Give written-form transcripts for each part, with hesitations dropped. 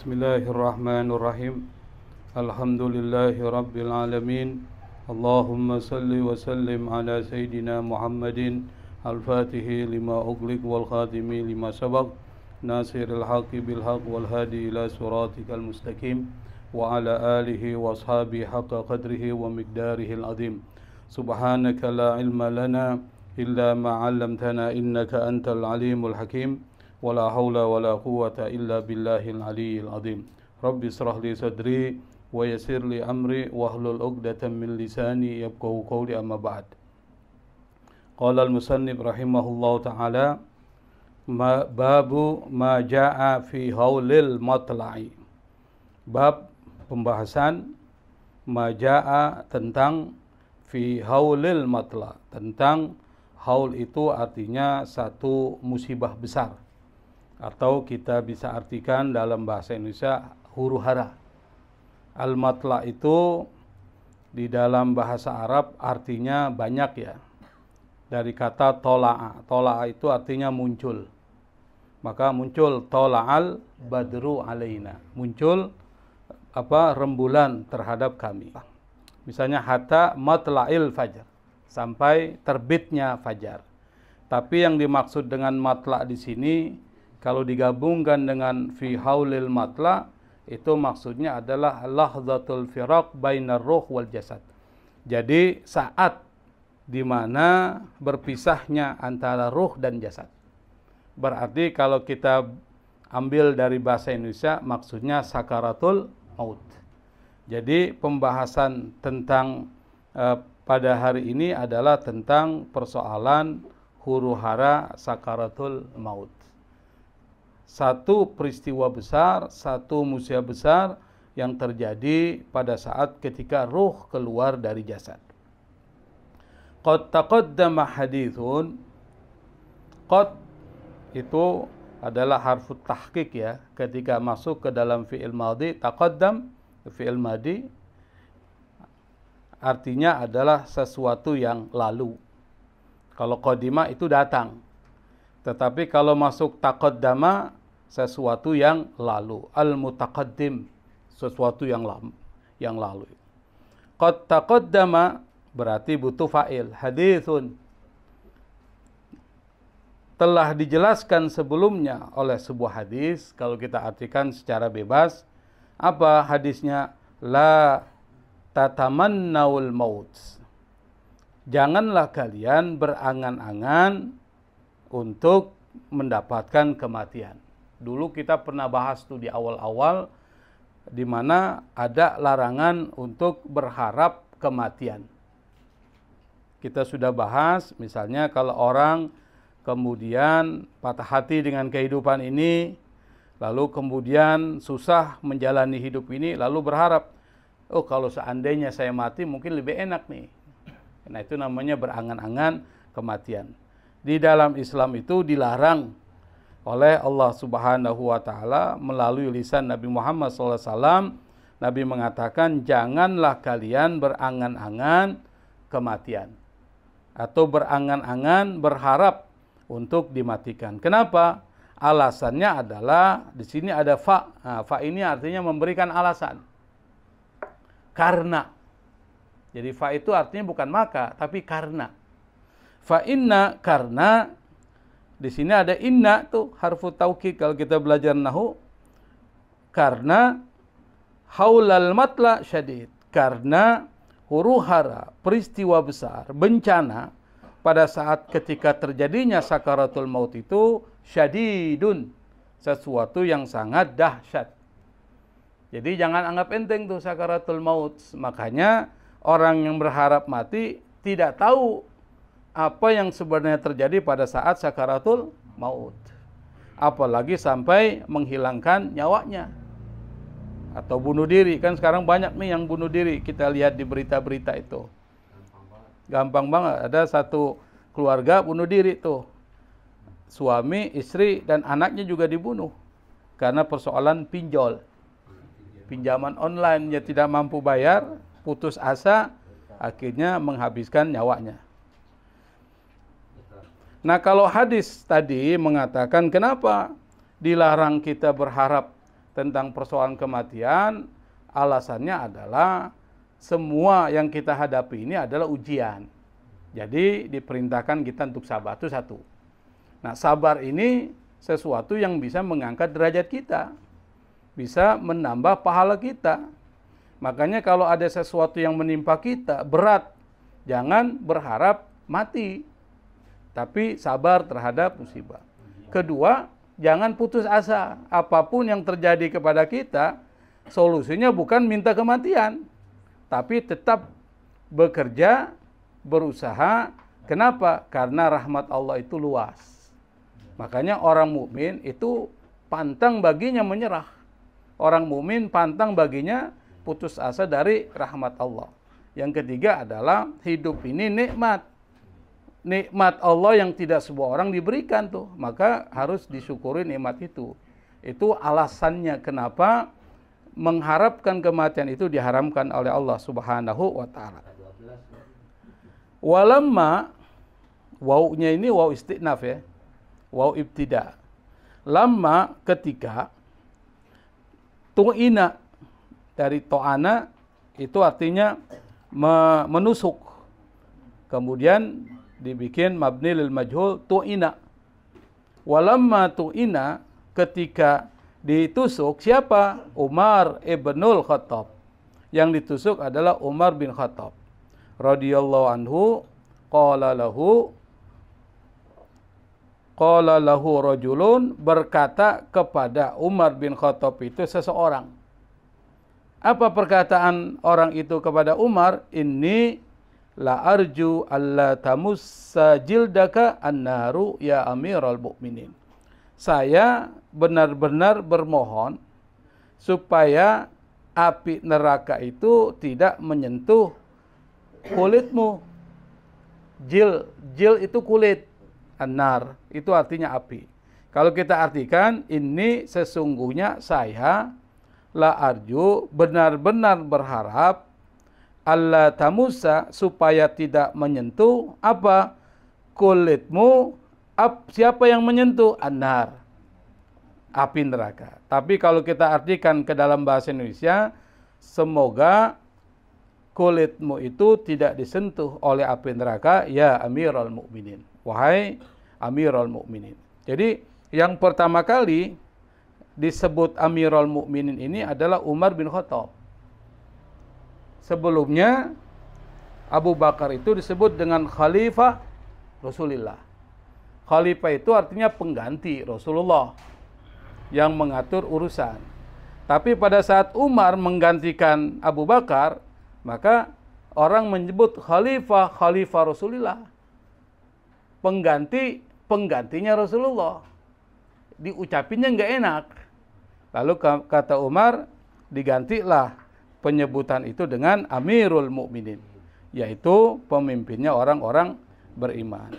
Bismillahirrahmanirrahim. Alhamdulillahi Rabbil Alamin. Allahumma salli wa sallim ala Sayyidina Muhammadin al-Fatihi lima ughliq wal khatimi lima sabaq nasiril haqqi bil haqq wal hadi ila siratikal mustaqim wa ala alihi wa ashabihi haqqa qadrihi wa miqdarihi al-azim. Subhanaka la ilma lana illa ma 'allamtana innaka antal alimul hakim. Wala haula wala quwwata illa billahil aliyyil azim. Rabbi israh li sadri wa yassir li amri wahlul 'uqdatam min lisani yafqahu qawli, amma ba'd. Qala al-musannif rahimahullahu ta'ala, babu ma jaa'a fi haulil matla'i. Bab pembahasan ma jaa'a tentang fi haulil matla'. Tentang haul itu artinya satu musibah besar, atau kita bisa artikan dalam bahasa Indonesia huru hara. Al-matla itu di dalam bahasa Arab artinya banyak ya. Dari kata tola'a. Tola'a itu artinya muncul. Maka muncul tola'al badru alaina. Muncul rembulan terhadap kami. Misalnya hatta matla'il fajar. Sampai terbitnya fajar. Tapi yang dimaksud dengan matla' di sini, kalau digabungkan dengan fi haulil matla, itu maksudnya adalah lahzatul firaq bainar ruh wal jasad. Jadi saat di mana berpisahnya antara ruh dan jasad. Berarti kalau kita ambil dari bahasa Indonesia, maksudnya sakaratul maut. Jadi pembahasan tentang pada hari ini adalah tentang persoalan huru hara sakaratul maut. Satu peristiwa besar, satu musibah besar yang terjadi pada saat ketika ruh keluar dari jasad. Qad taqaddama hadithun. Qad itu adalah harfut tahqiq ya, ketika masuk ke dalam fi'il madhi. Taqaddam fi'il madhi artinya adalah sesuatu yang lalu. Kalau qadima itu datang. Tetapi kalau masuk taqaddama, sesuatu yang lalu. Al-mutaqaddim, sesuatu yang lalu. Qad taqaddama berarti butuh fa'il. Hadithun, telah dijelaskan sebelumnya oleh sebuah hadis. Kalau kita artikan secara bebas, apa hadisnya? La tatamannaul maut. Janganlah kalian berangan-angan untuk mendapatkan kematian. Dulu kita pernah bahas tuh di awal-awal, di mana ada larangan untuk berharap kematian. Kita sudah bahas, misalnya kalau orang kemudian patah hati dengan kehidupan ini, lalu kemudian susah menjalani hidup ini, lalu berharap, oh kalau seandainya saya mati mungkin lebih enak nih. Nah itu namanya berangan-angan kematian. Di dalam Islam itu dilarang oleh Allah Subhanahu wa Ta'ala melalui lisan Nabi Muhammad SAW. Nabi mengatakan, janganlah kalian berangan-angan kematian atau berangan-angan berharap untuk dimatikan. Kenapa? Alasannya adalah di sini ada fa. Nah, fa ini artinya memberikan alasan. Karena. Jadi fa itu artinya bukan maka, tapi karena. Fa inna, karena. Di sini ada inna tuh harfu taukid kalau kita belajar nahwu. Karena haulal matla syadid. Karena huru hara, peristiwa besar, bencana pada saat ketika terjadinya sakaratul maut itu syadidun, sesuatu yang sangat dahsyat. Jadi jangan anggap enteng tuh sakaratul maut. Makanya orang yang berharap mati tidak tahu apa yang sebenarnya terjadi pada saat sakaratul maut. Apalagi sampai menghilangkan nyawanya. Atau bunuh diri. Kan sekarang banyak nih yang bunuh diri. Kita lihat di berita-berita itu. Gampang banget. Ada satu keluarga bunuh diri tuh. Suami, istri, dan anaknya juga dibunuh. Karena persoalan pinjol. Pinjaman online. Dia tidak mampu bayar. Putus asa. Akhirnya menghabiskan nyawanya. Nah kalau hadis tadi mengatakan kenapa dilarang kita berharap tentang persoalan kematian, alasannya adalah semua yang kita hadapi ini adalah ujian. Jadi diperintahkan kita untuk sabar, itu satu. Nah, sabar ini sesuatu yang bisa mengangkat derajat kita, bisa menambah pahala kita. Makanya kalau ada sesuatu yang menimpa kita berat, jangan berharap mati, tapi sabar terhadap musibah. Kedua, jangan putus asa. Apapun yang terjadi kepada kita, solusinya bukan minta kematian, tapi tetap bekerja, berusaha. Kenapa? Karena rahmat Allah itu luas. Makanya orang mukmin itu pantang baginya menyerah. Orang mukmin pantang baginya putus asa dari rahmat Allah. Yang ketiga adalah hidup ini nikmat. Nikmat Allah yang tidak semua orang diberikan tuh. Maka harus disyukuri nikmat itu. Itu alasannya kenapa mengharapkan kematian itu diharamkan oleh Allah Subhanahu wa taala. Walamma, wawunya ini waw istinaf ya. Waw ibtida. Lama ketika tu'ina dari to'ana itu artinya menusuk. Kemudian dibikin mabni lil majhul tu'ina. Walamma tu'ina, ketika ditusuk siapa? Umar ibnul Khattab. Yang ditusuk adalah Umar bin Khattab radhiyallahu anhu. Qala lahu rajulun, berkata kepada Umar bin Khattab itu seseorang. Apa perkataan orang itu kepada Umar? Inni la arju alla tamussa jildaka annaru ya amiral mu'minin. Saya benar-benar bermohon supaya api neraka itu tidak menyentuh kulitmu. Jil itu kulit. An-nar itu artinya api. Kalau kita artikan, ini sesungguhnya saya la arju, benar-benar berharap Allah tamusa, supaya tidak menyentuh apa? Kulitmu. Siapa yang menyentuh? An-nar, api neraka. Tapi kalau kita artikan ke dalam bahasa Indonesia, semoga kulitmu itu tidak disentuh oleh api neraka ya Amirul Mukminin. Wahai Amirul Mukminin. Jadi yang pertama kali disebut Amirul Mukminin ini adalah Umar bin Khattab. Sebelumnya Abu Bakar itu disebut dengan Khalifah Rasulullah. Khalifah itu artinya pengganti Rasulullah yang mengatur urusan. Tapi pada saat Umar menggantikan Abu Bakar, maka orang menyebut Khalifah Rasulullah. Penggantinya Rasulullah. Diucapinnya nggak enak. Lalu kata Umar, digantilah penyebutan itu dengan Amirul Mukminin, yaitu pemimpinnya orang-orang beriman.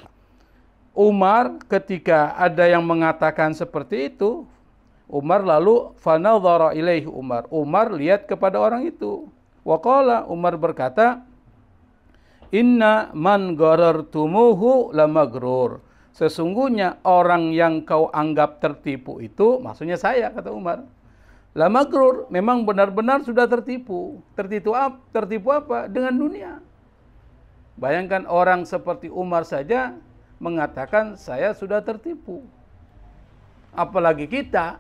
Umar ketika ada yang mengatakan seperti itu, Umar lalu fanadhara ilaihi Umar. Umar lihat kepada orang itu. Waqala, Umar berkata, inna man gharartumuhu lamagrur. Sesungguhnya orang yang kau anggap tertipu itu, maksudnya saya, kata Umar. Lamagrur, memang benar-benar sudah tertipu. Tertipu apa? Dengan dunia. Bayangkan orang seperti Umar saja mengatakan saya sudah tertipu. Apalagi kita.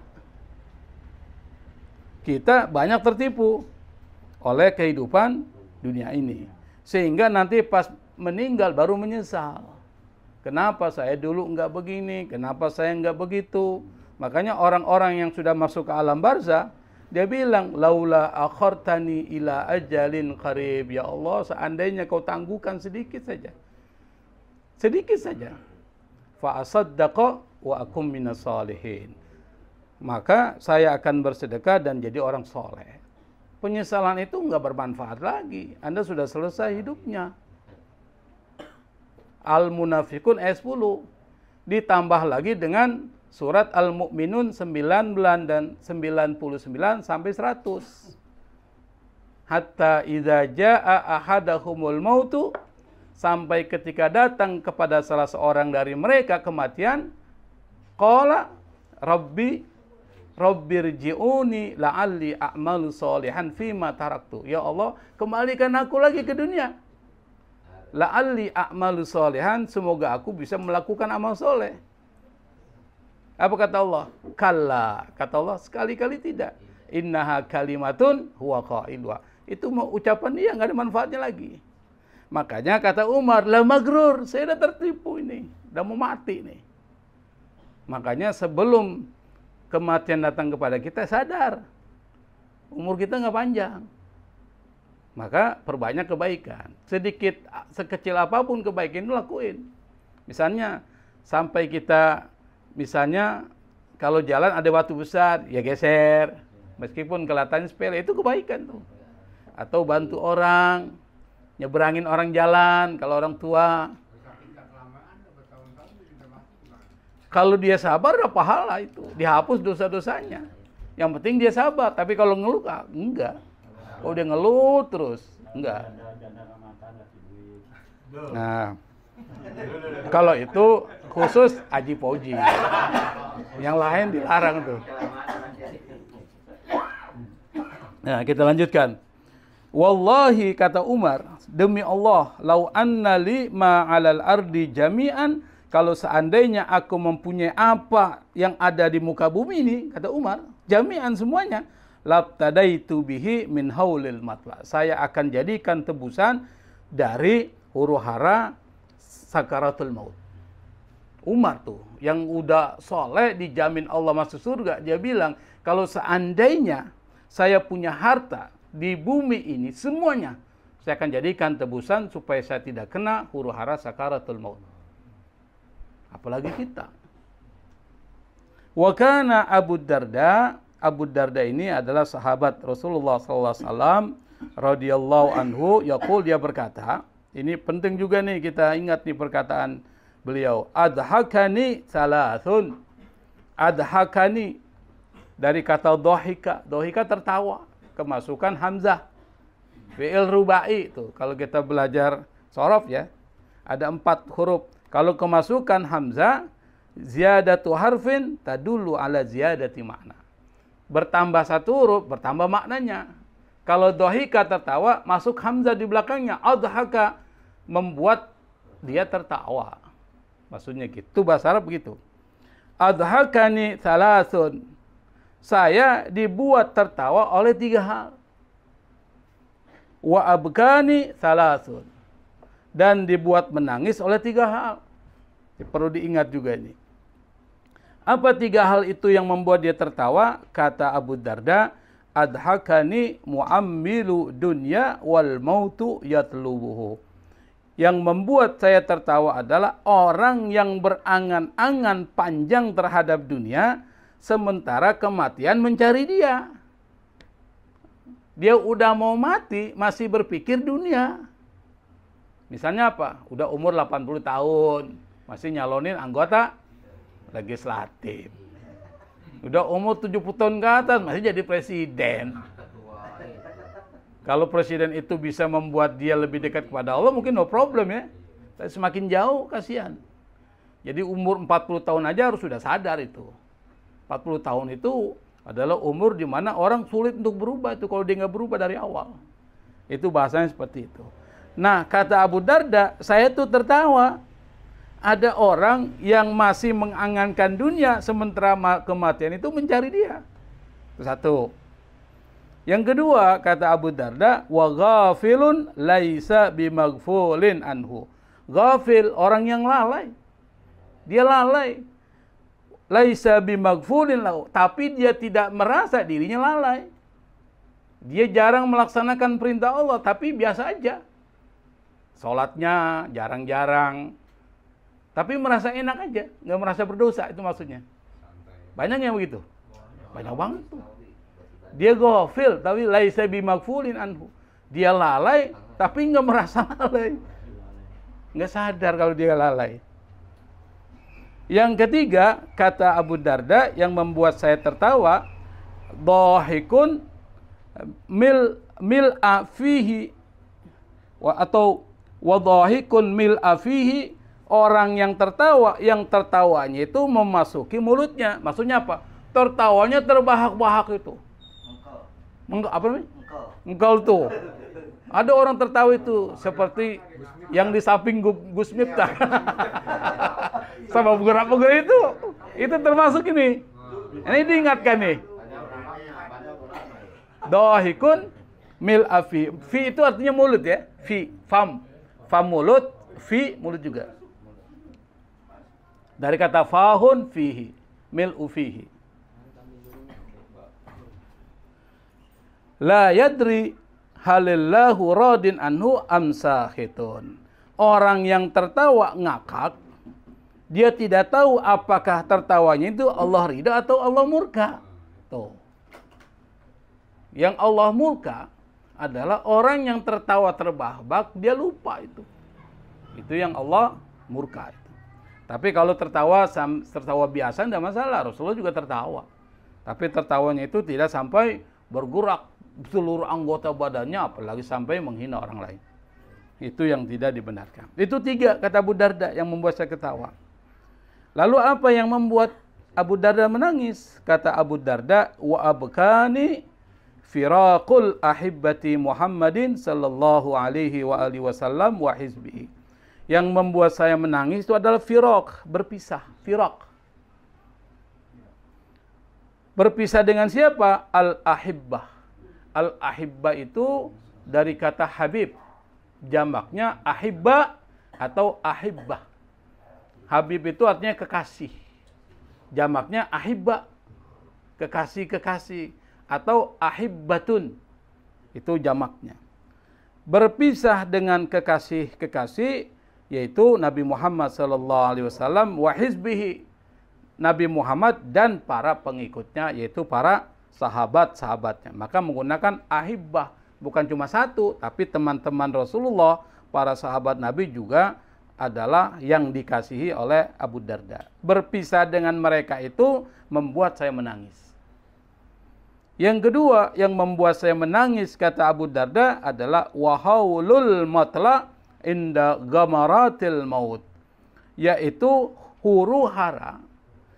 Kita banyak tertipu oleh kehidupan dunia ini. Sehingga nanti pas meninggal baru menyesal. Kenapa saya dulu enggak begini? Kenapa saya enggak begitu? Makanya orang-orang yang sudah masuk ke alam barzah, dia bilang, laula akhartani ila ajalin qarib. Ya Allah, seandainya kau tangguhkan sedikit saja. Sedikit saja. Fa asaddaqa wa akum minas salihin. Maka saya akan bersedekah dan jadi orang soleh. Penyesalan itu enggak bermanfaat lagi. Anda sudah selesai hidupnya. Al-Munafikun ayat 10. Ditambah lagi dengan surat Al-Mu'minun 19 dan 99 sampai 100. Hatta idza jaa ahadahumul mautu, sampai ketika datang kepada salah seorang dari mereka kematian, qala rabbi Rabbirji'uni la'alli a'malu sholihan fima taraktu. Ya Allah, kembalikan aku lagi ke dunia. La'alli a'malu sholihan, semoga aku bisa melakukan amal soleh. Apa kata Allah? Kalla. Kata Allah, sekali-kali tidak. Innaha kalimatun huwa qailuha. Itu mau ucapan dia, nggak ada manfaatnya lagi. Makanya kata Umar, la magrur, saya udah tertipu ini. Udah mau mati nih. Makanya sebelum kematian datang kepada kita, sadar. Umur kita nggak panjang. Maka perbanyak kebaikan. Sedikit, sekecil apapun kebaikan itu lakuin. Misalnya, sampai kita, misalnya, kalau jalan ada batu besar, ya geser. Meskipun kelihatannya sepele, itu kebaikan tuh. Atau bantu orang, nyeberangin orang jalan, kalau orang tua. Kalau dia sabar, ada pahala itu. Dihapus dosa-dosanya. Yang penting dia sabar. Tapi kalau ngeluh, enggak. Kalau dia ngeluh terus, enggak. Nah, kalau itu khusus Haji Fauji. Yang lain dilarang tuh. Nah, kita lanjutkan. Wallahi, kata Umar, demi Allah, lau anna li ma 'alal ardi jami'an, kalau seandainya aku mempunyai apa yang ada di muka bumi ini, kata Umar, jami'an semuanya, labtadaitu bihi min haulil matla. Saya akan jadikan tebusan dari huru-hara sakaratul maut. Umar tuh, yang udah soleh, dijamin Allah masuk surga, dia bilang, kalau seandainya saya punya harta di bumi ini semuanya, saya akan jadikan tebusan supaya saya tidak kena huru-hara sakaratul maut. Apalagi kita. Wa kana Abu Darda ini adalah sahabat Rasulullah SAW radhiyallahu anhu, yaqul, dia berkata, ini penting juga nih kita ingat nih perkataan beliau, adhakani salasun. Adhakani dari kata dohika. Dohika tertawa. Kemasukan hamzah. Fi'il rubai itu. Kalau kita belajar sorof ya. Ada 4 huruf. Kalau kemasukan hamzah, ziyadatu harfin tadullu ala ziyadati makna. Bertambah 1 huruf, bertambah maknanya. Kalau dohika tertawa, masuk hamzah di belakangnya. Adhaka, membuat dia tertawa. Maksudnya gitu. Bahasa Arab begitu. Adhakani salasun. Saya dibuat tertawa oleh 3 hal. Wa abkani salasun. Dan dibuat menangis oleh 3 hal. Perlu diingat juga ini. Apa 3 hal itu yang membuat dia tertawa? Kata Abu Darda, adhakani muammilu dunya wal mautu yatlubuhu. Yang membuat saya tertawa adalah orang yang berangan-angan panjang terhadap dunia, sementara kematian mencari dia. Dia udah mau mati, masih berpikir dunia. Misalnya apa? Udah umur 80 tahun, masih nyalonin anggota legislatif. Udah umur 70 tahun ke atas, masih jadi presiden. Kalau presiden itu bisa membuat dia lebih dekat kepada Allah, mungkin no problem ya. Tapi semakin jauh, kasihan. Jadi umur 40 tahun aja harus sudah sadar itu. 40 tahun itu adalah umur di mana orang sulit untuk berubah itu kalau dia nggak berubah dari awal. Itu bahasanya seperti itu. Nah, kata Abu Darda, saya tuh tertawa. Ada orang yang masih mengangankan dunia, sementara kematian itu mencari dia. Itu 1. Yang kedua, kata Abu Darda, wa ghafilun laisa bimaghfulin anhu. Ghafil, orang yang lalai. Dia lalai. Laisa bimaghfulin lahu, tapi dia tidak merasa dirinya lalai. Dia jarang melaksanakan perintah Allah, tapi biasa aja. Sholatnya jarang-jarang, tapi merasa enak aja, nggak merasa berdosa, itu maksudnya. Banyak yang begitu, banyak banget tuh. Dia ghafil, tapi laisa bimaghfulin anhu. Dia lalai, tapi nggak merasa lalai, nggak sadar kalau dia lalai. Yang ketiga, kata Abu Darda, yang membuat saya tertawa, dhahikun mil'a fihi, atau wadhahikun mil'a fihi, orang yang tertawa, yang tertawanya itu memasuki mulutnya. Maksudnya apa? tertawanya terbahak-bahak itu. Apa namanya? Engkau tuh. Ada orang tertawa itu seperti yang di samping Gus Miftah. Sama bergerak-bergerak itu termasuk ini. Ini diingatkan nih. Dohikun mil afi. Fi itu artinya mulut ya. Fi, fam. Fam mulut, fi mulut juga. Dari kata fahun fihi, mil ufihi. La yadri halillahu radin anhu amsahitun. Orang yang tertawa ngakak, dia tidak tahu apakah tertawanya itu Allah ridha atau Allah murka. Tuh. Yang Allah murka adalah orang yang tertawa terbahak-bahak, dia lupa itu. Itu yang Allah murka itu. Tapi kalau tertawa biasa tidak masalah, Rasulullah juga tertawa. Tapi tertawanya itu tidak sampai bergerak seluruh anggota badannya, apalagi sampai menghina orang lain. Itu yang tidak dibenarkan. Itu 3 kata Abu Darda yang membuat saya ketawa. Lalu apa yang membuat Abu Darda menangis? Kata Abu Darda, wa abkani firaqul ahibbati Muhammadin sallallahu alaihi wa alihi wasallam wa hizbihi. Yang membuat saya menangis itu adalah firaq, berpisah, firaq. Berpisah dengan siapa? Al-ahibbah. Al-ahibbah itu dari kata habib. Jamaknya ahibba atau ahibbah. Habib itu artinya kekasih. Jamaknya ahibba, kekasih-kekasih. Atau ahibbatun, itu jamaknya. Berpisah dengan kekasih-kekasih, yaitu Nabi Muhammad SAW wa hizbihi, Nabi Muhammad dan para pengikutnya, yaitu para sahabat-sahabatnya. Maka menggunakan ahibbah, bukan cuma satu, tapi teman-teman Rasulullah, para sahabat Nabi juga adalah yang dikasihi oleh Abu Darda. Berpisah dengan mereka itu membuat saya menangis. Yang kedua yang membuat saya menangis, kata Abu Darda, adalah wahaulul matla inda gamaratil maut, yaitu huru hara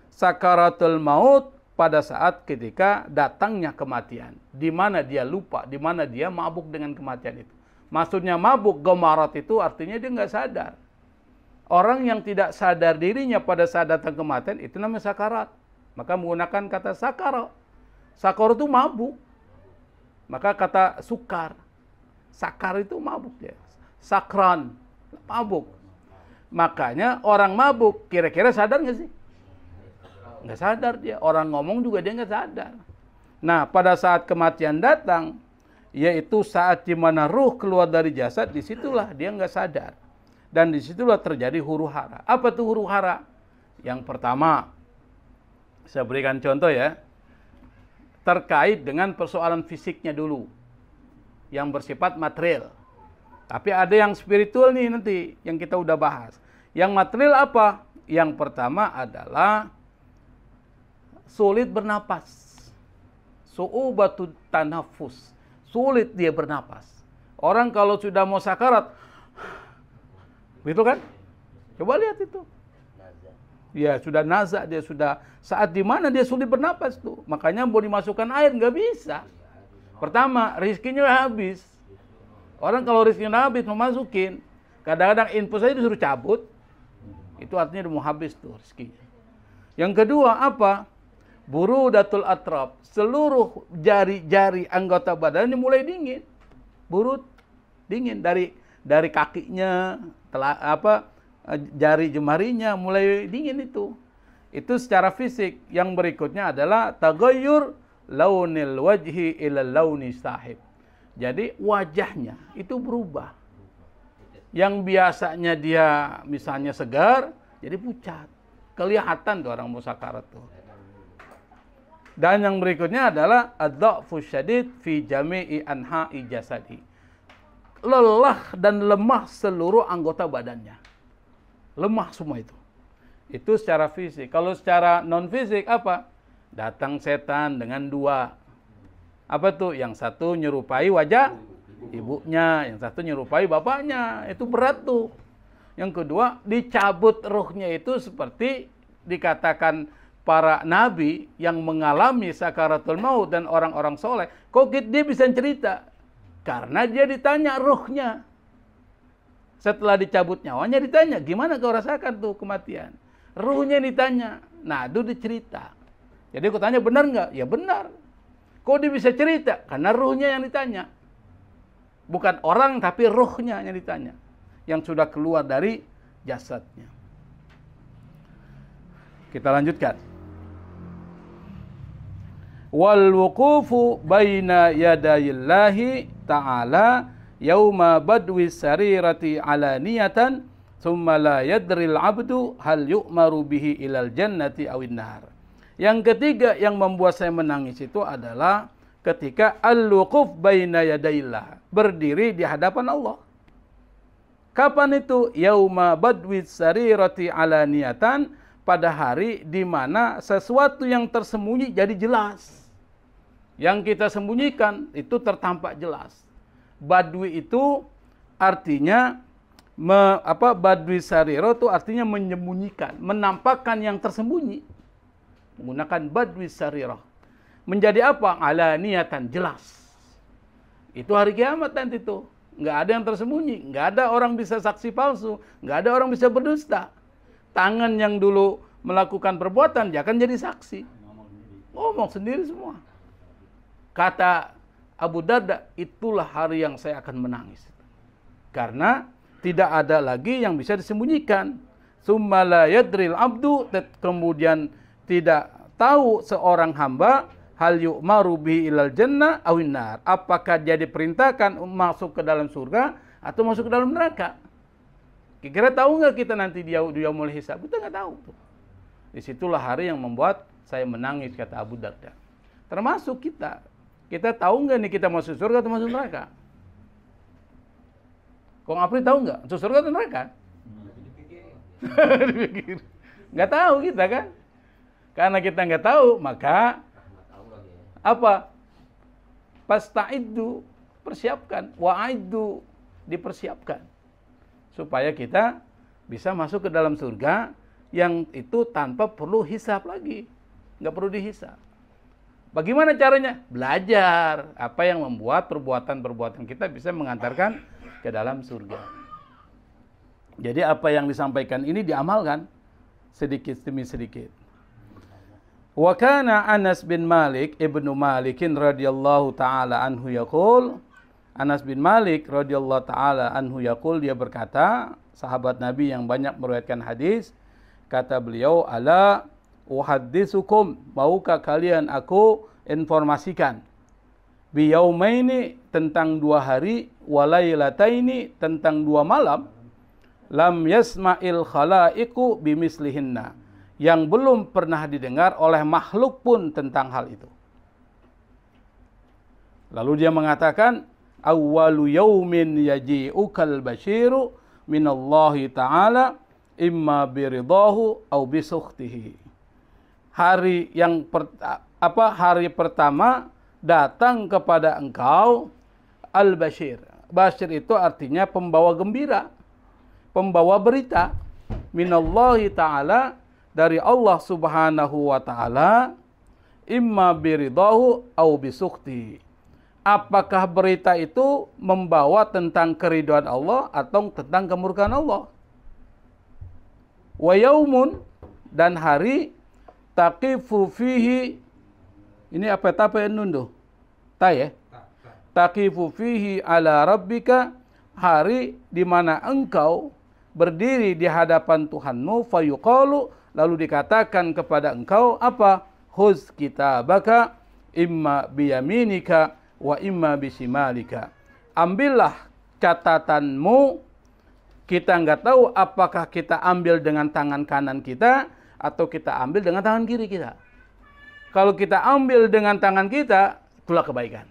sakaratul maut pada saat ketika datangnya kematian, di mana dia lupa, di mana dia mabuk dengan kematian itu. Maksudnya mabuk, gamarat itu artinya dia nggak sadar. Orang yang tidak sadar dirinya pada saat datang kematian itu namanya sakarat. Maka menggunakan kata sakarat. Sakar itu mabuk. Maka kata sukar. Sakar itu mabuk ya. Sakran, mabuk. Makanya orang mabuk kira-kira sadar nggak sih? Nggak sadar dia. Orang ngomong juga dia nggak sadar. Nah, pada saat kematian datang, yaitu saat di mana ruh keluar dari jasad, disitulah dia nggak sadar. Dan disitulah terjadi huru hara. Apa tuh huru hara? Yang pertama, saya berikan contoh ya. Terkait dengan persoalan fisiknya dulu. Yang bersifat material. Tapi ada yang spiritual nih nanti, yang kita udah bahas. Yang material apa? Yang pertama adalah sulit bernapas. Su'ubatut tanafus. Sulit dia bernapas. Orang kalau sudah mau sakarat, begitu kan? Coba lihat itu. Ya sudah nazak, dia sudah saat di mana dia sulit bernapas tuh. Makanya mau dimasukkan air nggak bisa. Pertama, rezekinya habis. Orang kalau rezekinya habis mau masukin, kadang-kadang infus saja disuruh cabut. Itu artinya udah mau habis tuh rezekinya. Yang kedua apa? Burudatul atrab. Seluruh jari-jari anggota badannya mulai dingin. Burut, dingin dari kakinya, jari jemarinya mulai dingin itu. Itu secara fisik. Yang berikutnya adalah tagayyur launil wajhi ila launi sahib. Jadi wajahnya itu berubah. Yang biasanya dia misalnya segar, jadi pucat. Kelihatan tuh orang musakarat tuh. Dan yang berikutnya adalah ad-dha'fu syadid fi jami'i anha'i jasadi. Lelah dan lemah seluruh anggota badannya. Lemah semua itu. Itu secara fisik. Kalau secara non fisik apa? Datang setan dengan dua. Apa tuh? Yang satu nyerupai wajah ibunya, yang satu nyerupai bapaknya. Itu berat tuh. Yang kedua, dicabut ruhnya itu seperti dikatakan para nabi yang mengalami sakaratul maut dan orang-orang soleh, kok dia bisa cerita? Karena dia ditanya ruhnya. Setelah dicabut nyawanya ditanya, gimana kau rasakan tuh kematian? Ruhnya ditanya. Nah, itu dicerita. Jadi aku tanya, benar nggak? Ya benar. Kok dia bisa cerita? Karena ruhnya yang ditanya. Bukan orang, tapi ruhnya yang ditanya. Yang sudah keluar dari jasadnya. Kita lanjutkan. Wal wuqufu baina yadayillahi ta'ala yauma badwi sarirati alaniyatan thumma la yadril abdu hal yu'maru bihi ilal jannati awin nar. Yang ketiga yang membuat saya menangis itu adalah ketika al-wuquf baina yadayillah, berdiri di hadapan Allah. Kapan itu? Yauma badwi sarirati alaniyatan, pada hari di mana sesuatu yang tersembunyi jadi jelas. Yang kita sembunyikan itu tertampak jelas. Badwi itu artinya badwi sariro itu artinya menyembunyikan, menampakkan yang tersembunyi. Menggunakan badwi sariro. Menjadi apa? Alaniyatan, jelas. Itu hari kiamat nanti itu. Nggak ada yang tersembunyi, nggak ada orang bisa saksi palsu, nggak ada orang bisa berdusta. Tangan yang dulu melakukan perbuatan, dia akan jadi saksi. Ngomong sendiri semua. Kata Abu Darda, itulah hari yang saya akan menangis. Karena tidak ada lagi yang bisa disembunyikan. Summa la yadril abdu, kemudian tidak tahu seorang hamba hal yu'maru bihi ilal jannah awin nar. Apakah dia diperintahkan masuk ke dalam surga atau masuk ke dalam neraka? Kira-kira tahu nggak kita nanti dia mulai hisab? Kita nggak tahu. Disitulah hari yang membuat saya menangis, kata Abu Darda. Termasuk kita. Kita tahu nggak nih kita masuk surga atau masuk neraka? Kong Apri tahu nggak masuk surga atau neraka? Nggak tahu kita kan? Karena kita nggak tahu, maka apa? Pasta'iddu, persiapkan. Wa'iddu, dipersiapkan. Supaya kita bisa masuk ke dalam surga yang itu tanpa perlu hisab lagi. Nggak perlu dihisab. Bagaimana caranya? Belajar apa yang membuat perbuatan-perbuatan kita bisa mengantarkan ke dalam surga. Jadi apa yang disampaikan ini diamalkan sedikit demi sedikit. Wa kana Anas bin Malik ibnu Malikin radhiyallahu taala anhu yaqul, Anas bin Malik radhiyallahu taala anhu yaqul, dia berkata, sahabat Nabi yang banyak meriwayatkan hadis, kata beliau, ala uhadditsukum, maukah kalian aku informasikan, biyaumaini, tentang 2 hari, walailataini, tentang 2 malam, lam yasma'il khalaiqu bimislihinna, yang belum pernah didengar oleh makhluk pun tentang hal itu. Lalu dia mengatakan, awwalu yaumin yaji'ukal basyiru minallahi ta'ala imma biridahu au bisukhtihi. Hari yang hari pertama datang kepada engkau al-basyir. Basyir itu artinya pembawa gembira, pembawa berita minallahi ta'ala, dari Allah Subhanahu wa ta'ala, imma biridahu au bisukhtihi. Apakah berita itu membawa tentang keridhaan Allah atau tentang kemurkaan Allah? Wa yaumun, dan hari, taqifu fihi, ini apa nundo? Ta ya? Taqifu fihi ala rabbika, hari di mana engkau berdiri di hadapan Tuhanmu, fayuqalu, lalu dikatakan kepada engkau apa? Khuz kitabaka imma biyaminika wa imma bisimalika. Ambillah catatanmu. Kita nggak tahu apakah kita ambil dengan tangan kanan kita atau kita ambil dengan tangan kiri kita. Kalau kita ambil dengan tangan kita, itulah kebaikan.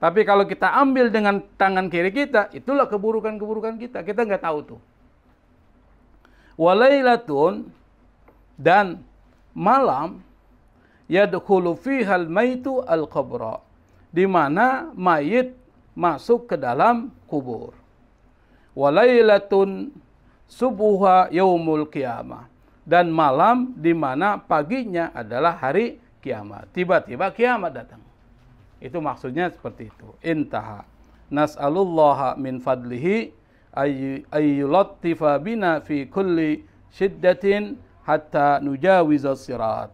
Tapi kalau kita ambil dengan tangan kiri kita, itulah keburukan-keburukan kita. Kita nggak tahu tuh. Walailatun, dan malam, yadkhulu fihal maitu al-qabra, di mana mayit masuk ke dalam kubur. Walailatun subuha yaumul qiyamah, dan malam di mana paginya adalah hari kiamat. Tiba-tiba kiamat datang. Itu maksudnya seperti itu. Intaha. Nas'alullaha min fadlihi ayyulattifa bina fi kulli syiddatin hatta nujawizas sirat.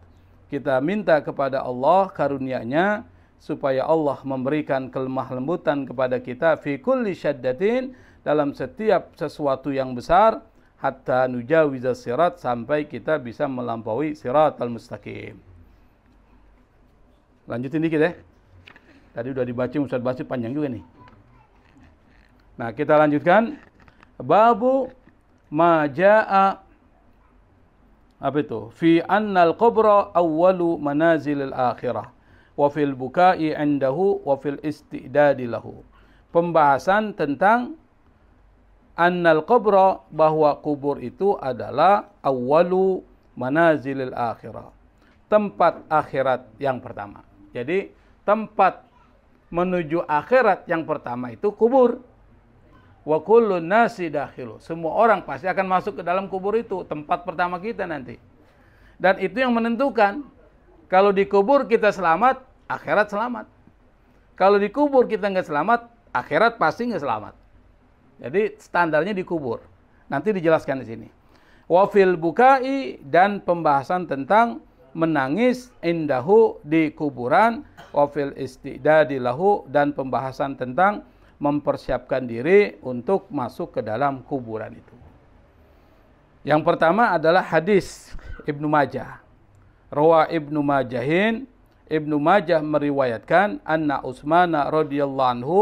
Kita minta kepada Allah karunia-Nya supaya Allah memberikan kelemah lembutan kepada kita fi kulli syiddatin, dalam setiap sesuatu yang besar, hatta nujawizas sirat, sampai kita bisa melampaui siratal mustaqim. Lanjutin dikit ya. Tadi udah dibaca Ustaz Basit, panjang juga nih. Nah, kita lanjutkan. Babu majaa, apa itu? Fi annal qabra awwalu manazilil akhirah wa fil bukai indahu wa fil istidadi lahu. Pembahasan tentang annal qabra, bahwa kubur itu adalah awwalu manazilil akhirah, tempat akhirat yang pertama. Jadi tempat menuju akhirat yang pertama itu kubur. Wa kullun nasi dakhilu, semua orang pasti akan masuk ke dalam kubur itu, tempat pertama kita nanti. Dan itu yang menentukan, kalau dikubur kita selamat, akhirat selamat. Kalau dikubur kita nggak selamat, akhirat pasti nggak selamat. Jadi standarnya dikubur. Nanti dijelaskan di sini. Wa fil bukai, dan pembahasan tentang menangis indahu di kuburan, wa fil istidadi lahu, dan pembahasan tentang mempersiapkan diri untuk masuk ke dalam kuburan itu. Yang pertama adalah hadis Ibnu Majah. Rawa Ibnu Majahin, Ibnu Majah meriwayatkan anna Utsman radhiyallahu anhu,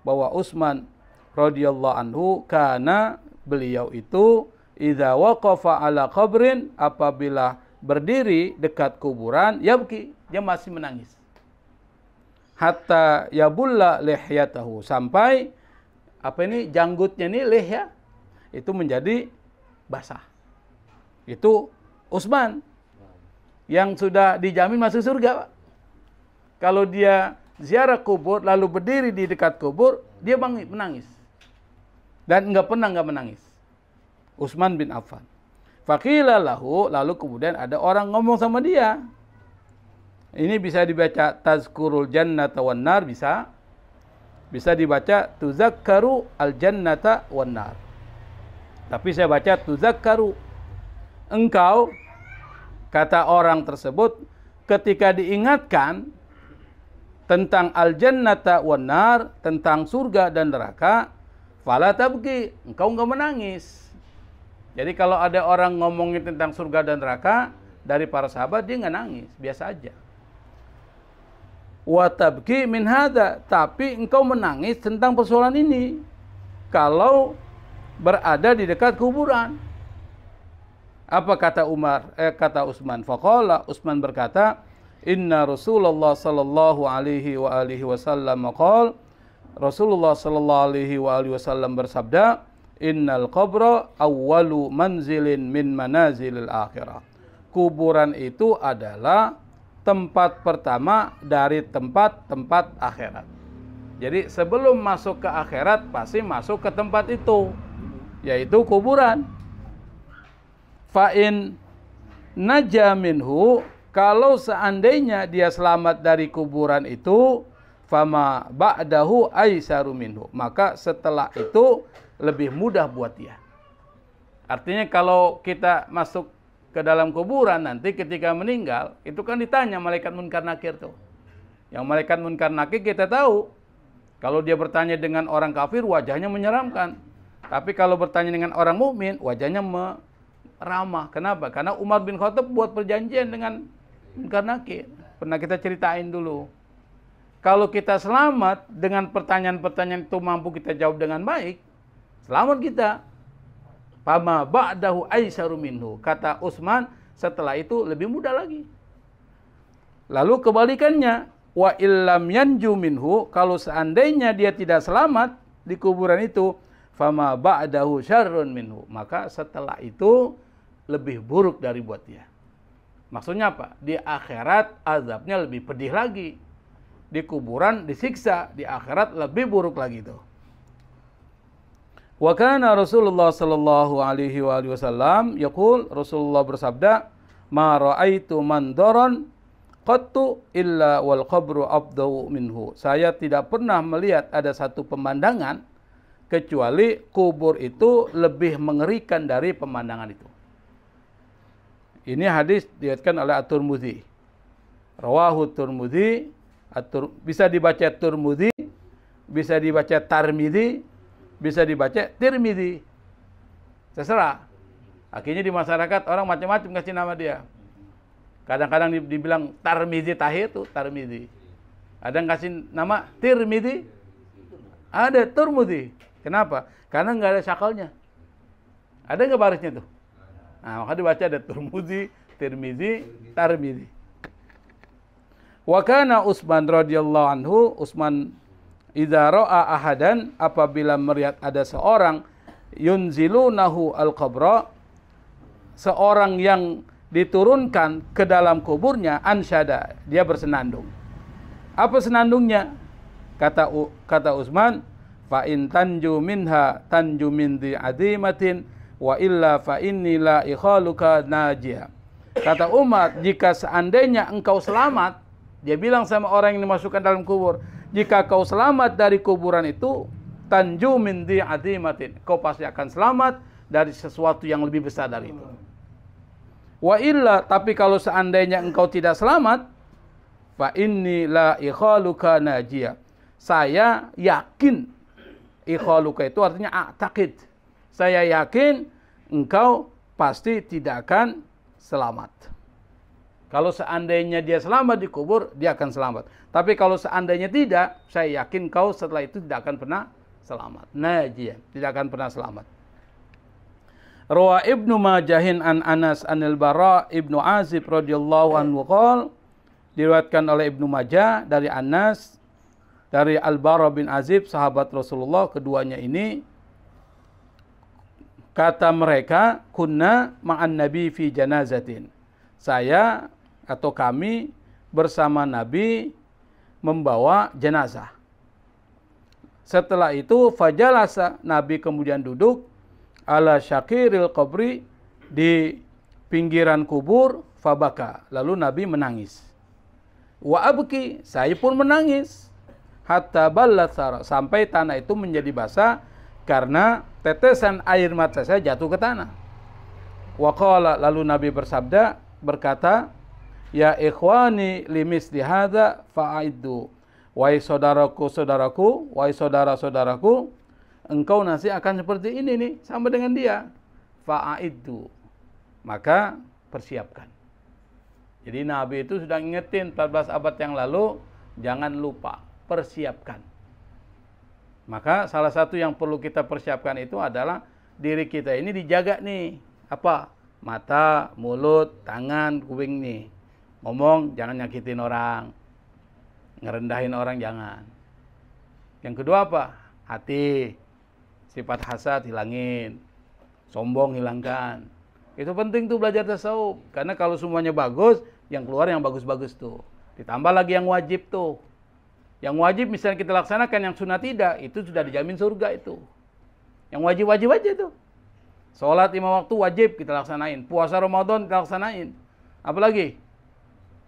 bahwa Utsman radhiyallahu anhu, karena beliau itu idza waqafa ala qabrin, apabila berdiri dekat kuburan, yabki, dia masih menangis. Hatta yabulla lihyatahu, sampai janggutnya ini lihya itu menjadi basah. Itu Utsman yang sudah dijamin masuk surga, Pak. Kalau dia ziarah kubur lalu berdiri di dekat kubur, dia menangis. Dan nggak menangis. Utsman bin Affan. Faqila lahu, lalu kemudian ada orang ngomong sama dia. Ini bisa dibaca tazkurul jannata wan nar, bisa dibaca tuzakkaru al jannata wan nar. Tapi saya baca tuzakkaru. Engkau, kata orang tersebut, ketika diingatkan tentang al jannata wan nar, tentang surga dan neraka, fala tabki, engkau enggak menangis. Jadi kalau ada orang ngomongin tentang surga dan neraka dari para sahabat, dia enggak nangis, biasa aja. Wa tabki min hadza, tapi engkau menangis tentang persoalan ini kalau berada di dekat kuburan. Apa kata kata Utsman? Faqala, Utsman berkata, inna Rasulullah sallallahu alaihi wa alihi wasallam qala, Rasulullah sallallahu alaihi wa alihi wasallam bersabda, innal qabra awwalu manzilin min manazilil akhirah. Kuburan itu adalah tempat pertama dari tempat-tempat akhirat. Jadi sebelum masuk ke akhirat pasti masuk ke tempat itu, yaitu kuburan. Fa'in naja minhu, kalau seandainya dia selamat dari kuburan itu, fama ba'dahu aisaru minhu, maka setelah itu lebih mudah buat dia. Artinya kalau kita masuk ke dalam kuburan nanti ketika meninggal, itu kan ditanya malaikat munkar nakir tuh. Yang malaikat munkar nakir kita tahu, kalau dia bertanya dengan orang kafir wajahnya menyeramkan. Tapi kalau bertanya dengan orang mukmin wajahnya ramah. Kenapa? Karena Umar bin Khattab buat perjanjian dengan munkar nakir. Pernah kita ceritain dulu. Kalau kita selamat dengan pertanyaan-pertanyaan itu mampu kita jawab dengan baik, selamat kita. Fama ba'dahu aisaru minhu, kata Utsman, setelah itu lebih mudah lagi. Lalu kebalikannya, wa illam yanju minhu, kalau seandainya dia tidak selamat di kuburan itu, fama ba'dahu syarrun minhu, maka setelah itu lebih buruk dari buat dia. Maksudnya apa? Di akhirat azabnya lebih pedih lagi. Di kuburan disiksa, di akhirat lebih buruk lagi tuh. Wa kana Rasulullah sallallahu alaihi wasallam yaqul, Rasulullah bersabda, ma raaitu mandaran qattu illa wal qabru afdau minhu. Saya tidak pernah melihat ada satu pemandangan kecuali kubur itu lebih mengerikan dari pemandangan itu. Ini hadis diriwayatkan oleh At-Tirmidzi. Rawahu Tirmidzi, bisa dibaca Tirmidzi, bisa dibaca Tarmidzi, bisa dibaca Tirmidzi. Terserah. Akhirnya di masyarakat orang macam-macam kasih nama dia. Kadang-kadang dibilang Tarmidzi Tahir tuh Tarmidzi. Ada yang kasih nama Tirmidzi, ada Tirmidzi. Kenapa? Karena nggak ada syakalnya. Ada nggak barisnya tuh? Nah, maka dibaca ada Tirmidzi, Tirmidzi, Tarmidzi. Wa kana Utsman radhiyallahu anhu, Utsman idza ra'a ahadan, apabila melihat ada seorang yunzilunahu al-qabra, seorang yang diturunkan ke dalam kuburnya, ansyada, dia bersenandung. Apa senandungnya? Kata Utsman, fa in tanju minha tanju min di azimatin wa illa fa inni la ikhaluka najia. Kata Umar, jika seandainya engkau selamat, dia bilang sama orang yang dimasukkan dalam kubur, jika kau selamat dari kuburan itu, tanju min di azimatin, kau pasti akan selamat dari sesuatu yang lebih besar dari itu. Wa illa, tapi kalau seandainya engkau tidak selamat, fa inni la ikhaluka najia, saya yakin, ikhaluka itu artinya a'taqid, saya yakin engkau pasti tidak akan selamat. Kalau seandainya dia selamat di kubur, dia akan selamat. Tapi kalau seandainya tidak, saya yakin kau setelah itu tidak akan pernah selamat. Najiyah, tidak akan pernah selamat. Rawa Ibnu Majahin an Anas anil Bara Ibnu Azib radhiyallahu anhu qol, diriwayatkan oleh Ibnu Majah dari Anas, dari Al-Bara bin Azib, sahabat Rasulullah. Keduanya ini, kata mereka, kunna ma'an nabi fi janazatin, saya atau kami bersama Nabi membawa jenazah. Setelah itu fajalasa, Nabi kemudian duduk ala syakiril qabri, di pinggiran kubur, fabaka, lalu Nabi menangis. Wa abki, saya pun menangis. Hatta ballat sara, sampai tanah itu menjadi basah karena tetesan air mata saya jatuh ke tanah. Wa qala, lalu Nabi bersabda, berkata, ya ikhwani limisli hadza fa'iddu, wahai saudaraku, wahai saudara-saudaraku, engkau nanti akan seperti ini nih, sama dengan dia. Fa'iddu, maka persiapkan. Jadi Nabi itu sudah ngingetin 14 abad yang lalu, jangan lupa, persiapkan. Maka salah satu yang perlu kita persiapkan itu adalah diri kita ini dijaga nih. Apa? Mata, mulut, tangan, kuping nih. Ngomong jangan nyakitin orang, ngerendahin orang jangan. Yang kedua apa? Hati, sifat hasad hilangin, sombong hilangkan. Itu penting tuh belajar tasawuf, karena kalau semuanya bagus, yang keluar yang bagus-bagus tuh. Ditambah lagi yang wajib tuh. Yang wajib misalnya kita laksanakan, yang sunnah tidak, itu sudah dijamin surga itu. Yang wajib-wajib aja tuh. Sholat 5 waktu wajib kita laksanain, puasa Ramadan kita laksanain. Apalagi?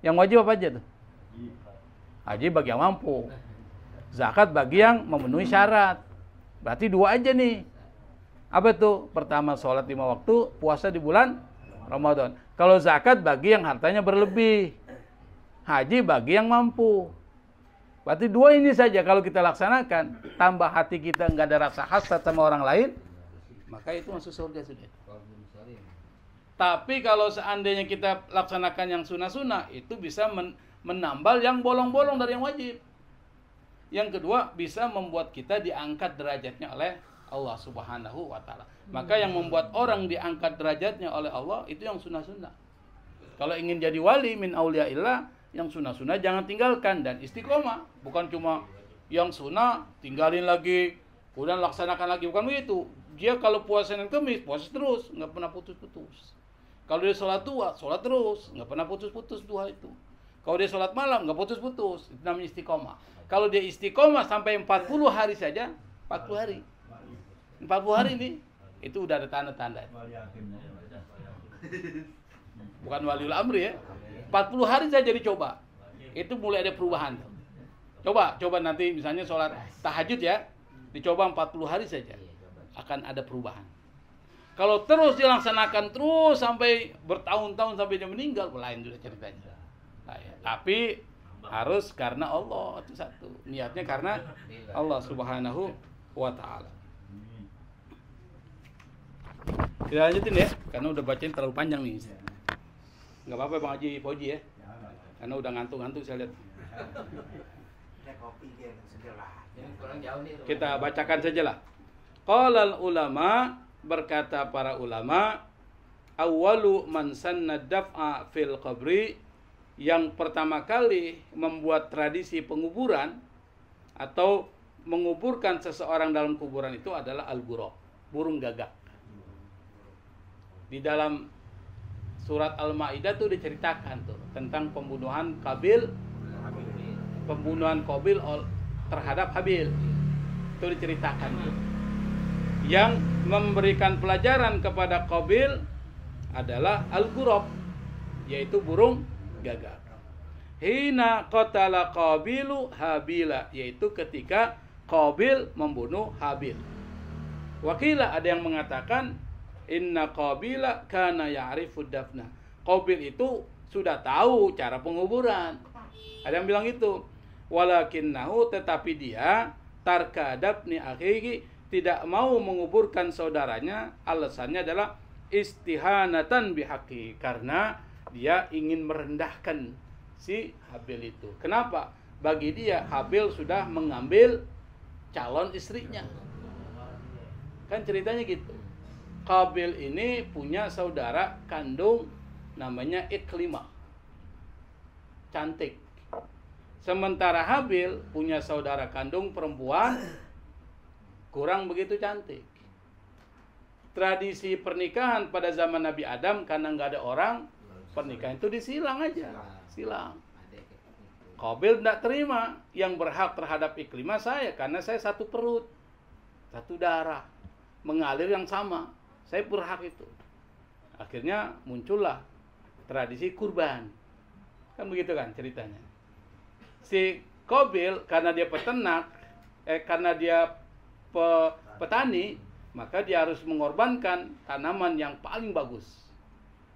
Yang wajib apa aja tuh? Haji bagi yang mampu. Zakat bagi yang memenuhi syarat. Berarti 2 aja nih. Apa tuh? Pertama sholat 5 waktu, puasa di bulan Ramadan. Kalau zakat bagi yang hartanya berlebih. Haji bagi yang mampu. Berarti 2 ini saja kalau kita laksanakan, tambah hati kita nggak ada rasa hasad sama orang lain, maka itu masuk surga sudah. Tapi kalau seandainya kita laksanakan yang sunnah-sunnah, itu bisa menambal yang bolong-bolong dari yang wajib. Yang kedua, bisa membuat kita diangkat derajatnya oleh Allah Subhanahu wa Ta'ala. Maka yang membuat orang diangkat derajatnya oleh Allah itu yang sunnah-sunnah. Kalau ingin jadi wali min auliyaillah, yang sunnah-sunnah jangan tinggalkan dan istiqomah. Bukan cuma yang sunnah tinggalin lagi, kemudian laksanakan lagi, bukan begitu. Dia kalau puasa Senin Kamis, puasa terus, nggak pernah putus-putus. Kalau dia sholat duha, sholat terus, nggak pernah putus-putus duha itu. Kalau dia sholat malam, nggak putus-putus, itu namanya istiqomah. Kalau dia istiqomah sampai 40 hari saja, 40 hari. 40 hari ini itu udah ada tanda-tanda. Bukan waliul amri ya. 40 hari saja dicoba. Itu mulai ada perubahan. Coba nanti misalnya sholat tahajud ya, dicoba 40 hari saja. Akan ada perubahan. Kalau terus dilaksanakan terus sampai bertahun-tahun sampai dia meninggal, lain sudah ceritanya. Nah, ya. Tapi harus karena Allah, itu satu. Niatnya karena Allah Subhanahu wa Ta'ala. Kita lanjutin ya, karena udah bacain terlalu panjang nih. Nggak apa-apa Bang Haji Fauji ya, karena udah ngantuk-ngantuk saya lihat. Kita bacakan sajalah. Qalal ulama, berkata para ulama, awwalu man sanna daf'a fil qabri, yang pertama kali membuat tradisi penguburan atau menguburkan seseorang dalam kuburan itu adalah al-ghurab, burung gagak. Di dalam surat Al-Maidah tuh diceritakan tuh tentang pembunuhan Qabil terhadap Habil. Itu diceritakan tuh. Yang memberikan pelajaran kepada Qabil adalah al-ghurab, yaitu burung gagak. Hina qatala Qabilu Habila, yaitu ketika Qabil membunuh Habil. Wakila, ada yang mengatakan inna Qabila kana ya'rifu dafna. Qabil itu sudah tahu cara penguburan. Ada yang bilang itu. Walakinnahu, tetapi dia tarka dafni akhihi, tidak mau menguburkan saudaranya. Alasannya adalah istihanatan bihaqi, karena dia ingin merendahkan si Habil itu. Kenapa? Bagi dia Habil sudah mengambil calon istrinya. Kan ceritanya gitu. Qabil ini punya saudara kandung namanya Iklimah, cantik. Sementara Habil punya saudara kandung perempuan kurang begitu cantik. Tradisi pernikahan pada zaman Nabi Adam, karena nggak ada orang, pernikahan itu disilang aja, silang. Qabil tidak terima, yang berhak terhadap Iklimah saya, karena saya satu perut, satu darah, mengalir yang sama. Saya berhak itu. Akhirnya muncullah tradisi kurban. Kan begitu kan ceritanya. Si Qabil karena dia peternak, karena dia petani, maka dia harus mengorbankan tanaman yang paling bagus.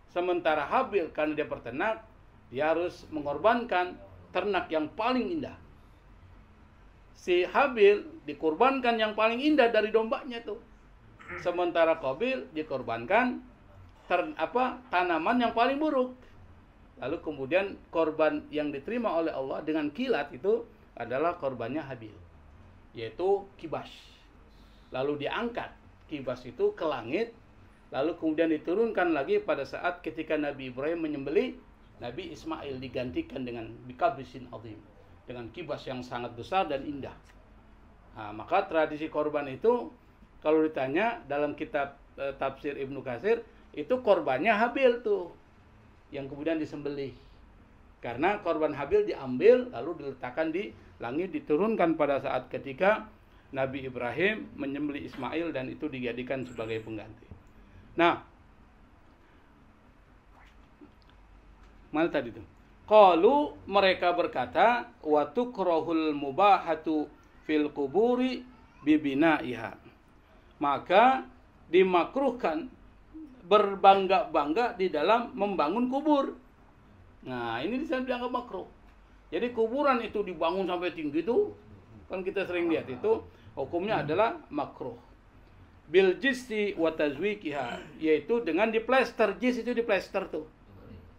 Sementara Habil karena dia peternak, dia harus mengorbankan ternak yang paling indah. Si Habil dikorbankan yang paling indah dari dombanya tuh. Sementara Qabil dikorbankan tanaman yang paling buruk. Lalu kemudian korban yang diterima oleh Allah dengan kilat itu adalah korbannya Habil, yaitu kibas. Lalu diangkat kibas itu ke langit, lalu kemudian diturunkan lagi pada saat ketika Nabi Ibrahim menyembelih Nabi Ismail, digantikan dengan bikabisin azim, dengan kibas yang sangat besar dan indah. Nah, maka tradisi korban itu kalau ditanya dalam kitab tafsir Ibnu Katsir, itu korbannya Habil tuh yang kemudian disembelih. Karena korban Habil diambil lalu diletakkan di langit, diturunkan pada saat ketika Nabi Ibrahim menyembelih Ismail, dan itu dijadikan sebagai pengganti. Nah, mana tadi tuh? Qalu, mereka berkata, wa tukrahul mubahatu fil kuburi bibinaiha. Maka dimakruhkan berbangga-bangga di dalam membangun kubur. Nah, ini bisa dianggap makruh. Jadi kuburan itu dibangun sampai tinggi itu, kan kita sering lihat itu, hukumnya adalah makruh. Bil jizzi wa tazwiqiha, yaitu dengan diplester. Jizz itu diplester tuh.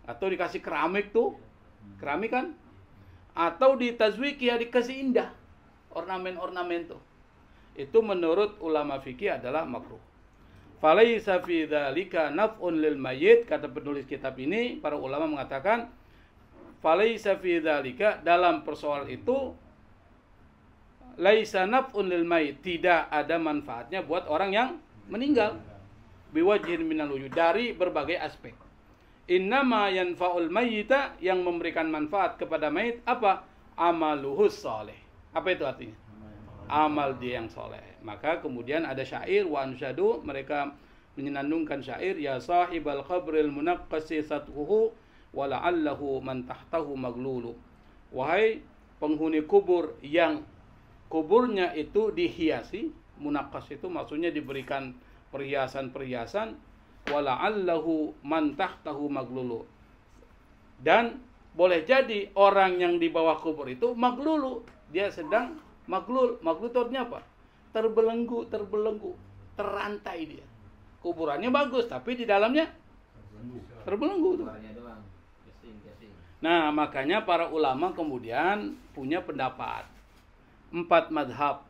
Atau dikasih keramik tuh. Keramik kan? Atau ditazwiqiha, dikasih indah. Ornamen-ornamen tuh. Itu menurut ulama fikih adalah makruh. Falaisa fi dzalika naf'un lil mayyit, kata penulis kitab ini, para ulama mengatakan falaisa fi dzalika, dalam persoalan itu laisa naf'un lil mayyit, tidak ada manfaatnya buat orang yang meninggal. Biwajhin minal wujud, dari berbagai aspek. Innama yanfa'ul mayyita, yang memberikan manfaat kepada mayit apa? Amaluhus saleh. Apa itu artinya? amal dia yang soleh. Maka kemudian ada syair wa ansyadu, mereka menyenandungkan syair, ya sahibal qabril munaqqasi sathuhu wa la'allahu man tahtahu maglulu. Wahai penghuni kubur yang kuburnya itu dihiasi, munaqqas itu maksudnya diberikan perhiasan-perhiasan, wa la'allahu man tahtahu maglulu. Dan boleh jadi orang yang di bawah kubur itu maglulu, dia sedang maglul. Maglul itu artinya apa? Terbelenggu, terantai dia. Kuburannya bagus, tapi di dalamnya terbelenggu. Nah, makanya para ulama kemudian punya pendapat 4 madhab.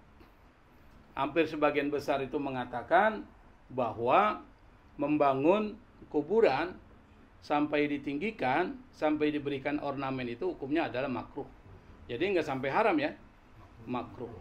Hampir sebagian besar itu mengatakan bahwa membangun kuburan sampai ditinggikan, sampai diberikan ornamen itu hukumnya adalah makruh. Jadi nggak sampai haram ya, makruh.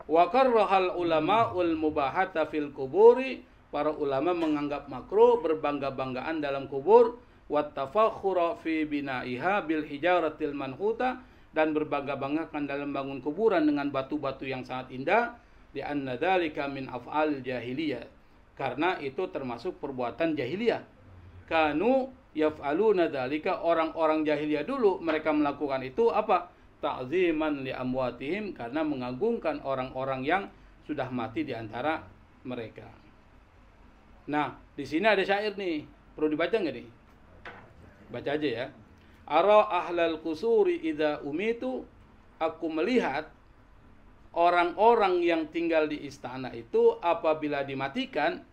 Wa karrahal ulama'ul mubahata fil kuburi, para ulama menganggap makruh berbangga-banggaan dalam kubur, wa tafakhura fi bina'iha bil hijaratil manhuta, dan berbangga-banggakan dalam bangun kuburan dengan batu-batu yang sangat indah, di anna dzalika min af'al jahiliyah, karena itu termasuk perbuatan jahiliyah. Kanu yaf'aluna dzalika, orang-orang jahiliyah dulu mereka melakukan itu apa? Ta'ziman li amwatihim, karena mengagungkan orang-orang yang sudah mati di antara mereka. Nah, di sini ada syair nih, perlu dibaca nggak nih? Baca aja ya. Ara ahlal kusuri idza umitu, aku melihat orang-orang yang tinggal di istana itu apabila dimatikan,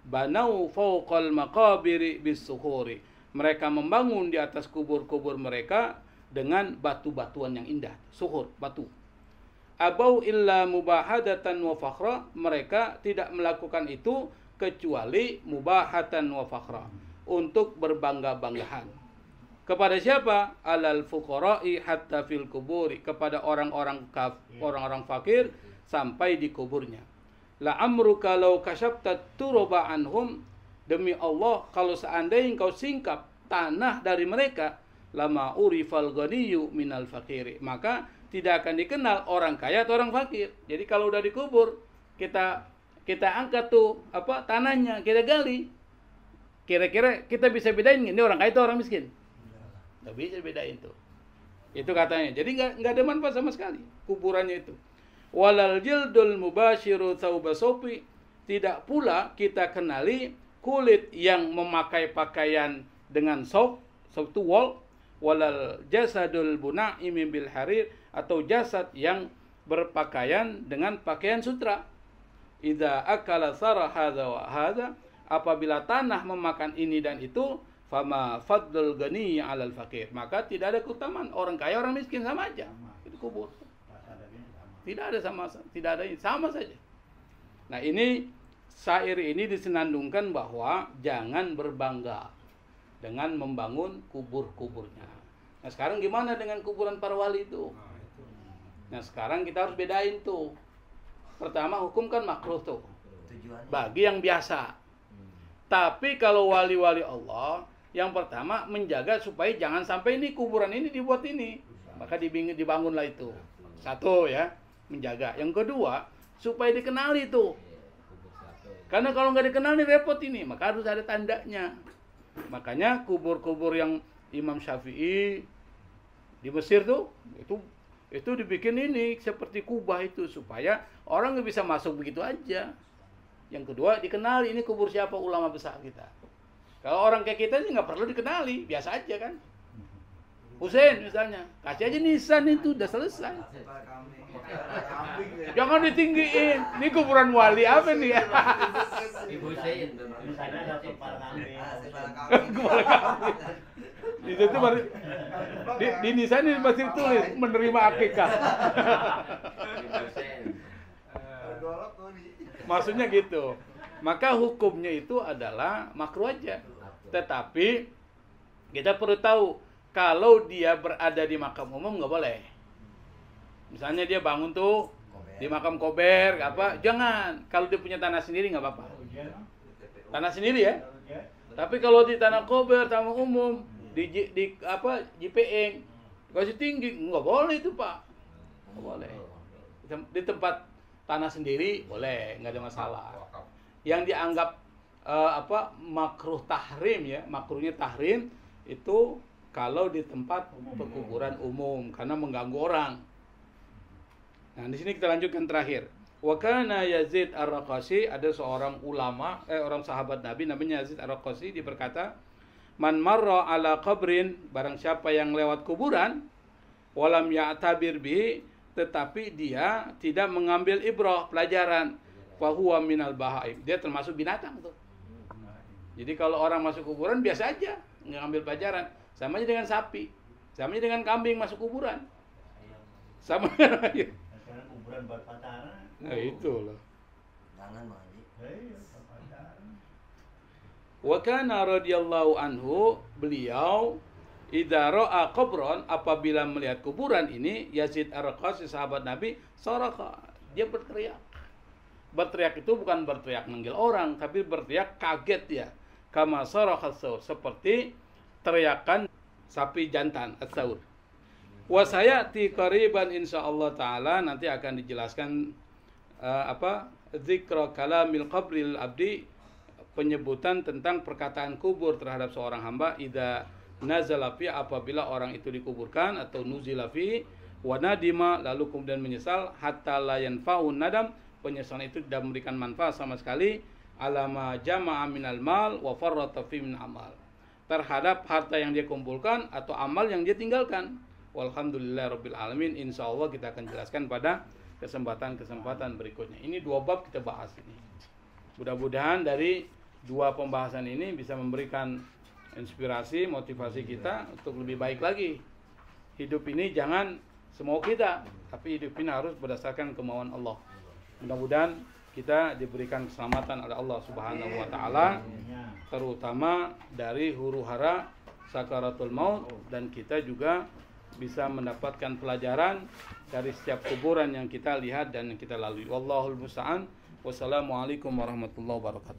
banau fauqal maqabiri bisuhuri, mereka membangun di atas kubur-kubur mereka dengan batu-batuan yang indah, suhur, batu. Abau illa mubahadatan wa fakhra, mereka tidak melakukan itu kecuali mubahatan wa fakhra, untuk berbangga-banggahan. Kepada siapa? Alal fuqara'i hatta fil kuburi, kepada orang-orang fakir sampai di kuburnya. La amruka law kasyafta turuba anhum, demi Allah kalau seandainya engkau singkap tanah dari mereka, lama urifal ghaniyyu minal fakiri, maka tidak akan dikenal orang kaya atau orang fakir. Jadi kalau udah dikubur, kita angkat tuh tanahnya, kita gali, kira-kira kita bisa bedain ini orang kaya atau orang miskin? Nggak bisa bedain tuh. Itu katanya. Jadi nggak ada manfaat sama sekali kuburannya itu. Walal jildul mubashiru thawbasopi, tidak pula kita kenali kulit yang memakai pakaian dengan sok itu wol. Walal jasadul buna'imi bil harir, atau jasad yang berpakaian dengan pakaian sutra. Idza akala sara hadza wa hadza, apabila tanah memakan ini dan itu, fama fadlul ghani 'alal fakir, maka tidak ada keutamaan orang kaya orang miskin, sama aja. Itu kubur. Tidak ada sama saja. Nah, ini syair ini disenandungkan bahwa jangan berbangga dengan membangun kubur-kuburnya. Nah, sekarang gimana dengan kuburan para wali itu? Nah, sekarang kita harus bedain tuh. Pertama, hukum kan makruh tuh, bagi yang biasa. Tapi kalau wali-wali Allah, yang pertama menjaga supaya jangan sampai ini kuburan ini dibuat ini, maka dibangunlah itu. Satu ya, menjaga. Yang kedua, supaya dikenali tuh. Karena kalau nggak dikenali repot ini, maka harus ada tandanya. Makanya kubur-kubur yang Imam Syafi'i di Mesir tuh, itu dibikin ini seperti kubah itu, supaya orang nggak bisa masuk begitu aja. Yang kedua, dikenali ini kubur siapa ulama besar kita. Kalau orang kayak kita sih nggak perlu dikenali, biasa aja kan. Husain misalnya, kasih aja nisan itu, udah selesai. Jangan ditinggiin. Ini kuburan wali apa nih? Ibu Husain, misalnya ada kepala kambing. Itu tuh baru di nisan ini masih tulis menerima akikah. Maksudnya gitu. Maka hukumnya itu adalah makruh aja. Tetapi kita perlu tahu, kalau dia berada di makam umum nggak boleh. Misalnya dia bangun tuh di makam kober, jangan. Kalau dia punya tanah sendiri nggak apa-apa. Tanah sendiri ya. Tapi kalau di tanah kober, tanah umum, di JPN, kasih tinggi, nggak boleh itu Pak. Nggak boleh. Di tempat tanah sendiri boleh, nggak ada masalah. Yang dianggap makruh tahrim ya, makruhnya tahrim itu kalau di tempat pekuburan umum karena mengganggu orang. Nah, di sini kita lanjutkan terakhir. Wa kana Yazid Ar-Raqasi, ada seorang ulama, orang sahabat Nabi namanya Yazid Ar-Raqasi, dia berkata, "Man marra ala qabrin," barang siapa yang lewat kuburan, walam ya'tabir bihi, tetapi dia tidak mengambil ibrah, pelajaran, fahuwa minal bahaim, dia termasuk binatang tuh. Jadi kalau orang masuk kuburan biasa aja, nggak ambil pelajaran. Sama aja dengan sapi, sama aja dengan kambing masuk kuburan. Sama aja. Sekarang kuburan buat pacaran. Nah itu loh. Jangan Bang Haji. Wa kana radhiyallahu anhu, beliau idza ra'a qabran, apabila melihat kuburan ini, Yazid Ar-Raqasi sahabat Nabi, saraka, dia berteriak. Berteriak itu bukan berteriak manggil orang, tapi berteriak kaget dia. Kama saraka as-saur, seperti teriakan sapi jantan as-saur. Wa sayati qariban insyaallah taala, nanti akan dijelaskan zikra kalamil qabril abdi, penyebutan tentang perkataan kubur terhadap seorang hamba, idza nazala fi, apabila orang itu dikuburkan, atau nuzila fi wa nadima, lalu kemudian menyesal, hatta la yanfa'un nadam, penyesalan itu tidak memberikan manfaat sama sekali, alama jama'a minal mal wa farrata fi min amal, terhadap harta yang dia kumpulkan atau amal yang dia tinggalkan. Walhamdulillahirabbil alamin. Insyaallah kita akan jelaskan pada kesempatan-kesempatan berikutnya. Ini 2 bab kita bahas ini. Mudah-mudahan dari 2 pembahasan ini bisa memberikan inspirasi, motivasi kita untuk lebih baik lagi. Hidup ini jangan semau kita, tapi hidup ini harus berdasarkan kemauan Allah. Mudah-mudahan kita diberikan keselamatan oleh Allah Subhanahu wa taala, terutama dari huru-hara sakaratul maut, dan kita juga bisa mendapatkan pelajaran dari setiap kuburan yang kita lihat dan yang kita lalui. Wallahul musta'an. Wassalamualaikum warahmatullahi wabarakatuh.